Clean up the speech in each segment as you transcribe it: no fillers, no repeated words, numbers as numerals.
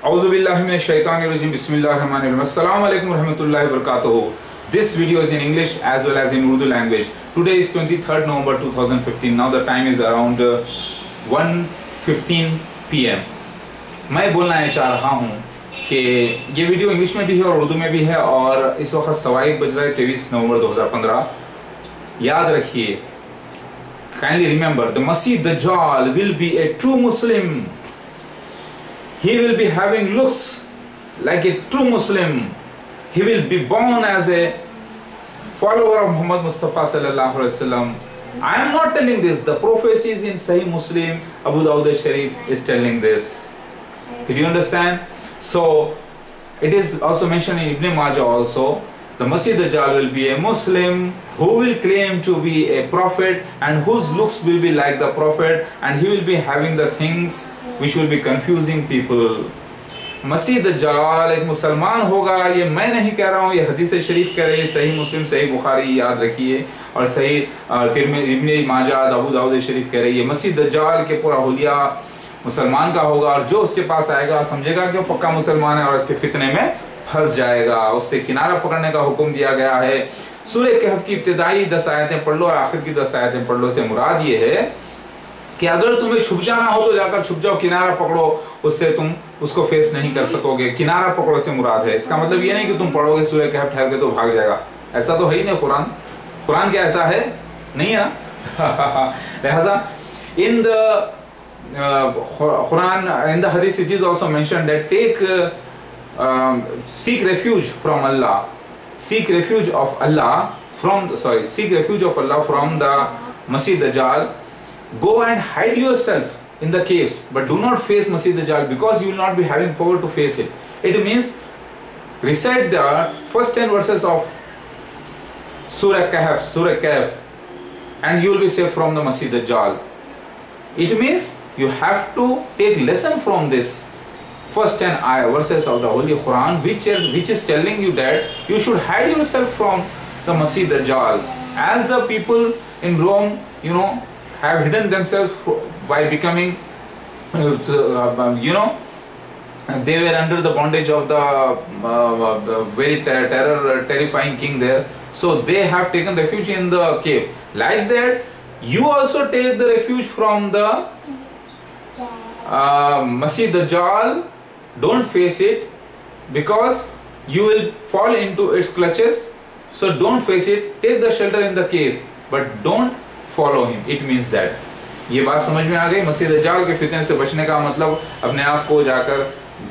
Auzubillahi minash shaitanir rajim. Bismillahirrahmanirrahim. Assalamu alaikum warahmatullahi wabarakatuh. This video is in English as well as in Urdu language. Today is 23rd November 2015. Now the time is around 1:15 PM. मैं बोलना चाह रहा हूँ कि ये video English में भी है और उर्दू में भी है और इस वक्त सवाई बज रहा है 23 नवंबर 2015। याद रखिए, kindly remember, the Masih Dajjal will be a true Muslim. He will be having looks like a true Muslim. He will be born as a follower of Muhammad Mustafa sallallahu alaihi wasallam. I am not telling this. The prophecy is in Sahih Muslim. Abu Dawud al-Sharif is telling this. Did you understand? So it is also mentioned in Ibn Majah also. The Masih Dajjal will be a Muslim who will claim to be a prophet and whose looks will be like the prophet, and he will be having the things which will be confusing people. मसीह दज्जाल एक मुसलमान होगा, ये मैं नहीं कह रहा हूँ, ये हदीस शरीफ कह रही है, सही मुस्लिम, सही बुखारी याद रखिए, और सही इब्न माजा, अबू दाऊद शरीफ कह रही है। मसीह दज्जाल के पूरा हुलिया मुसलमान का होगा और जो उसके पास आएगा समझेगा कि वो पक्का मुसलमान है और इसके फितने में फंस जाएगा। उससे किनारा पकड़ने का हुक्म दिया गया है। सूरह कहफ की इब्तिदाई 10 आयतें पढ़ लो और आखिर की 10 आयतें पढ़ लो से मुराद ये है कि अगर तुम्हें छुप जाना हो तो जाकर छुप जाओ, किनारा पकड़ो, उससे तुम उसको फेस नहीं कर सकोगे। किनारा पकड़ो से मुराद है। इसका मतलब ये नहीं कि तुम पढ़ोगे सूरह कहफ ठहर के तो भाग जाएगा, ऐसा तो है ही नहीं। कुरान क्या ऐसा है? नहीं है ना। लिहाजा in the Quran, in the hadith it is also mentioned that seek refuge from Allah, seek refuge of Allah from the Masih Dajjal. Go and hide yourself in the caves, but do not face Masih Dajjal because you will not be having power to face it. It means recite the first 10 verses of Surah Kahf, and you will be safe from the Masih Dajjal. It means you have to take lesson from this first 10 verses of the Holy Quran, which is telling you that you should hide yourself from the Masih Dajjal. As the people in Rome, have hidden themselves by becoming, they were under the bondage of the very terrifying king there. So they have taken refuge in the cave. Like that, you also take the refuge from the Masih Dajjal. Don't face it because you will fall into its clutches. So don't face it. Take the shelter in the cave, but don't follow him. It means that. ये बात समझ में आ गई? मसीह दज्जाल के फितने से बचने का मतलब अपने आप को जाकर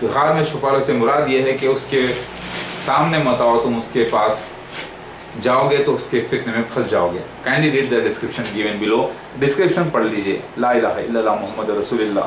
गार में छुपा लो से मुराद ये है कि उसके सामने मत आओ, तुम उसके पास जाओगे तो उसके फितने में फंस जाओगे। Kindly read the description given below. Description पढ़ लीजिए। ला इलाहा इल्लल्लाह मुहम्मद रसूलुल्लाह।